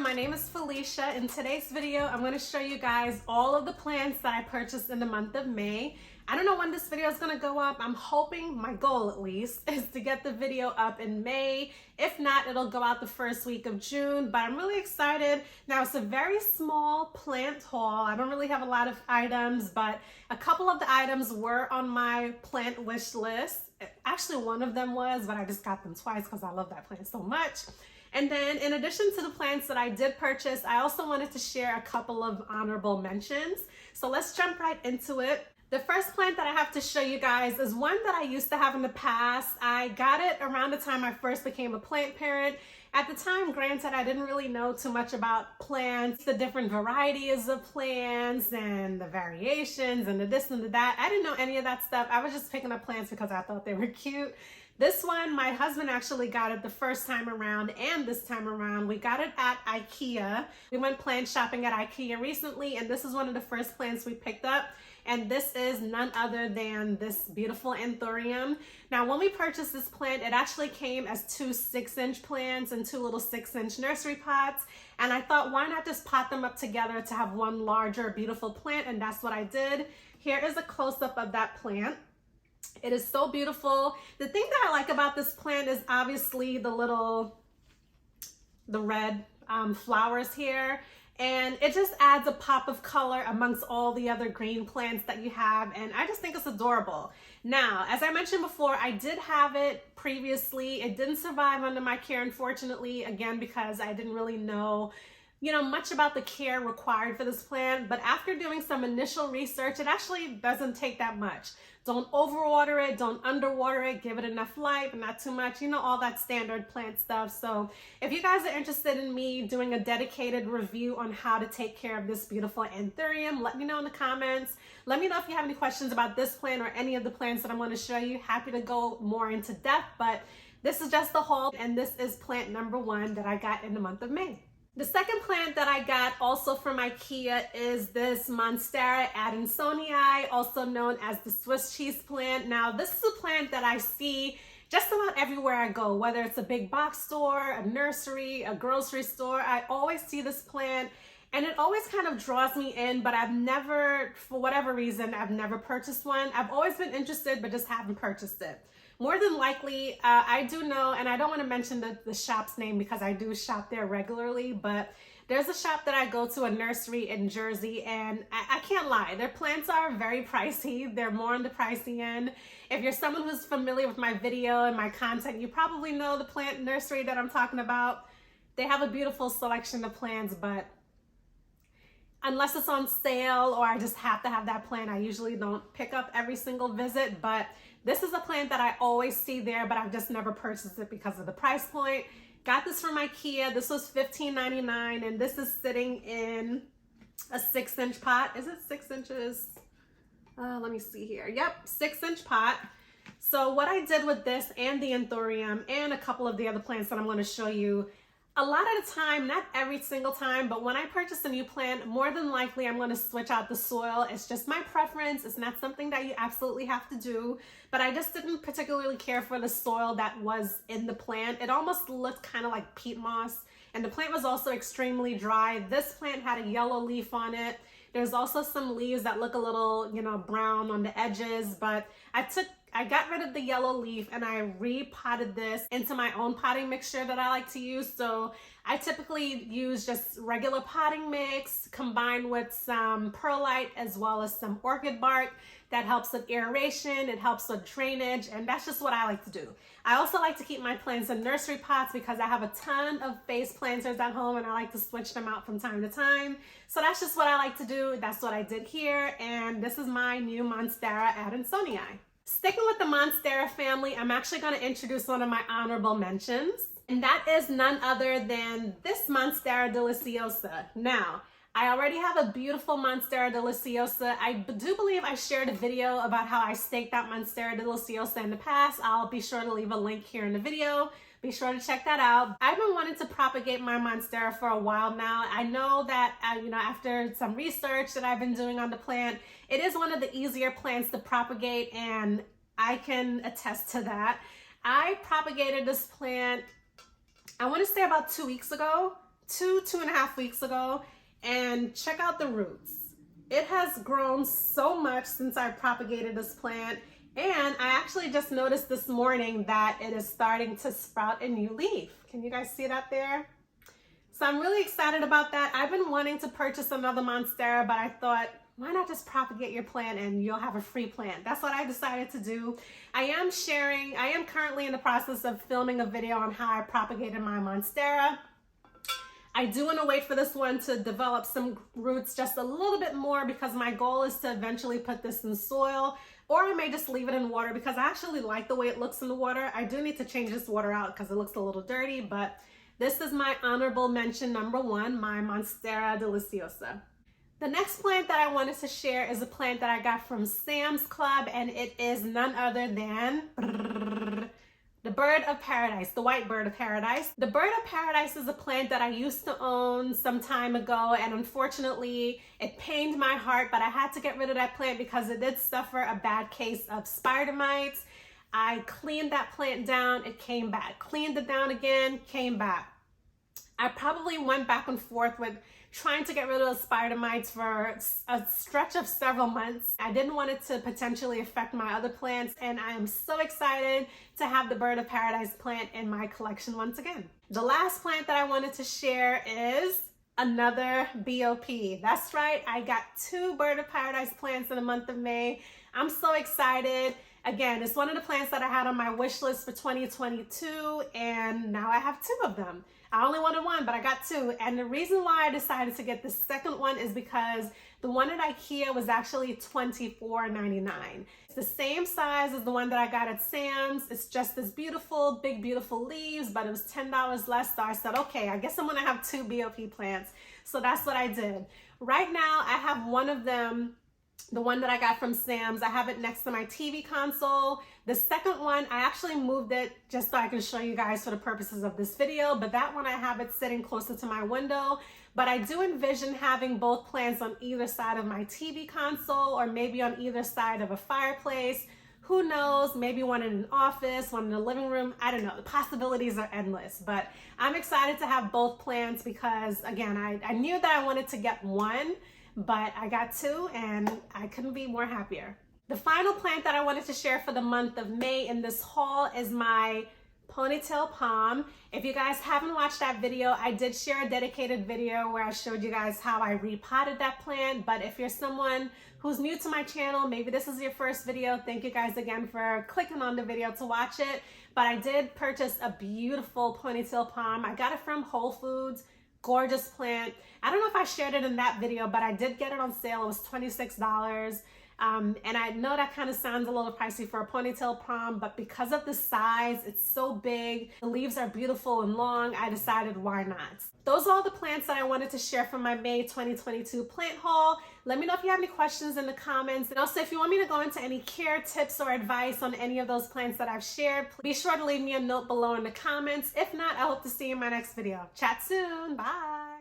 my name is Felicia. In today's video, I'm going to show you guys all of the plants that I purchased in the month of May. I don't know when this video is going to go up. I'm hoping, my goal at least, is to get the video up in May. If not, it'll go out the first week of June, but I'm really excited. Now, it's a very small plant haul. I don't really have a lot of items, but a couple of the items were on my plant wish list. Actually, one of them was, but I just got them twice because I love that plant so much. And then in addition to the plants that I did purchase, I also wanted to share a couple of honorable mentions. So let's jump right into it. The first plant that I have to show you guys is one that I used to have in the past. I got it around the time I first became a plant parent. At the time, granted, I didn't really know too much about plants, the different varieties of plants and the variations and the this and the that. I didn't know any of that stuff. I was just picking up plants because I thought they were cute. This one, my husband actually got it the first time around and this time around. We got it at IKEA. We went plant shopping at IKEA recently, and this is one of the first plants we picked up. And this is none other than this beautiful Anthurium. Now, when we purchased this plant, it actually came as two 6-inch plants and two little 6-inch nursery pots. And I thought, why not just pot them up together to have one larger, beautiful plant? And that's what I did. Here is a close-up of that plant. It is so beautiful. The thing that I like about this plant is obviously the red flowers here. And it just adds a pop of color amongst all the other green plants that you have. And I just think it's adorable. Now, as I mentioned before, I did have it previously. It didn't survive under my care, unfortunately, again, because I didn't really know much about the care required for this plant. But after doing some initial research, it actually doesn't take that much. Don't overwater it, don't underwater it, give it enough light, but not too much, all that standard plant stuff. So if you guys are interested in me doing a dedicated review on how to take care of this beautiful Anthurium, let me know in the comments. Let me know if you have any questions about this plant or any of the plants that I'm going to show you. Happy to go more into depth, but this is just the haul, and this is plant number 1 that I got in the month of May. The second plant that I got also from IKEA is this Monstera Deliciosa, also known as the Swiss cheese plant. Now, this is a plant that I see just about everywhere I go, whether it's a big box store, a nursery, a grocery store. I always see this plant and it always kind of draws me in, but I've never, for whatever reason, I've never purchased one. I've always been interested, but just haven't purchased it. More than likely, I do know, and I don't want to mention the shop's name because I do shop there regularly, but there's a shop that I go to, a nursery in Jersey, and I can't lie, their plants are very pricey. They're more on the pricey end. If you're someone who's familiar with my video and my content, you probably know the plant nursery that I'm talking about. They have a beautiful selection of plants, but unless it's on sale or I just have to have that plant, I usually don't pick up every single visit. But this is a plant that I always see there, but I've just never purchased it because of the price point. Got this from IKEA. This was $15.99, and this is sitting in a 6-inch pot. Is it 6 inches? Let me see here. Yep, 6-inch pot. So what I did with this and the Anthurium and a couple of the other plants that I'm going to show you, a lot of the time, not every single time, but when I purchase a new plant, more than likely I'm going to switch out the soil. It's just my preference. It's not something that you absolutely have to do, but I just didn't particularly care for the soil that was in the plant. It almost looked kind of like peat moss, and the plant was also extremely dry. This plant had a yellow leaf on it. There's also some leaves that look a little, brown on the edges, but I got rid of the yellow leaf and I repotted this into my own potting mixture that I like to use. So I typically use just regular potting mix combined with some perlite as well as some orchid bark. That helps with aeration, it helps with drainage, and that's just what I like to do. I also like to keep my plants in nursery pots because I have a ton of vase planters at home and I like to switch them out from time to time. So that's just what I like to do. That's what I did here, and this is my new Monstera Deliciosa. Sticking with the Monstera family, I'm actually going to introduce one of my honorable mentions, and that is none other than this Monstera Deliciosa. Now, I already have a beautiful Monstera Deliciosa. I do believe I shared a video about how I staked out Monstera Deliciosa in the past. I'll be sure to leave a link here in the video. Be sure to check that out. I've been wanting to propagate my Monstera for a while now. I know that, after some research that I've been doing on the plant, it is one of the easier plants to propagate, and I can attest to that. I propagated this plant, I want to say about 2 weeks ago. two and a half weeks ago, and check out the roots. It has grown so much since I propagated this plant, and I actually just noticed this morning that it is starting to sprout a new leaf. Can you guys see that there? So I'm really excited about that. I've been wanting to purchase another Monstera, but I thought, why not just propagate your plant and you'll have a free plant? That's what I decided to do. I am currently in the process of filming a video on how I propagated my Monstera. I do want to wait for this one to develop some roots just a little bit more, because my goal is to eventually put this in soil, or I may just leave it in water because I actually like the way it looks in the water. I do need to change this water out because it looks a little dirty, but this is my honorable mention number 1, my Monstera Deliciosa. The next plant that I wanted to share is a plant that I got from Sam's Club, and it is none other than the bird of paradise, the white bird of paradise. The bird of paradise is a plant that I used to own some time ago, and unfortunately it pained my heart, but I had to get rid of that plant because it did suffer a bad case of spider mites. I cleaned that plant down, it came back. Cleaned it down again, came back. I probably went back and forth with trying to get rid of the spider mites for a stretch of several months. I didn't want it to potentially affect my other plants, and I am so excited to have the bird of paradise plant in my collection once again. The last plant that I wanted to share is another BOP. That's right, I got 2 bird of paradise plants in the month of May. I'm so excited. Again, it's one of the plants that I had on my wish list for 2022, and now I have 2 of them. I only wanted 1, but I got 2. And the reason why I decided to get the second one is because the one at IKEA was actually $24.99. It's the same size as the one that I got at Sam's. It's just this beautiful, big, beautiful leaves, but it was $10 less. So I said, okay, I guess I'm gonna have 2 BOP plants. So that's what I did. Right now, I have one of them, the one that I got from Sam's. I have it next to my TV console. The second one, I actually moved it just so I can show you guys for the purposes of this video, but that one I have it sitting closer to my window. But I do envision having both plants on either side of my TV console, or maybe on either side of a fireplace. Who knows, maybe one in an office, one in the living room. I don't know, the possibilities are endless, but I'm excited to have both plants because, again, I knew that I wanted to get 1, but I got 2 and I couldn't be more happier. The final plant that I wanted to share for the month of May in this haul is my ponytail palm. If you guys haven't watched that video, I did share a dedicated video where I showed you guys how I repotted that plant. But if you're someone who's new to my channel, maybe this is your first video, thank you guys again for clicking on the video to watch it. But I did purchase a beautiful ponytail palm. I got it from Whole Foods. Gorgeous plant. I don't know if I shared it in that video, but I did get it on sale. It was $26. And I know that kind of sounds a little pricey for a ponytail palm, but because of the size, it's so big, the leaves are beautiful and long, I decided why not. Those are all the plants that I wanted to share from my May 2022 plant haul. Let me know if you have any questions in the comments. And also, if you want me to go into any care tips or advice on any of those plants that I've shared, be sure to leave me a note below in the comments. If not, I hope to see you in my next video. Chat soon. Bye.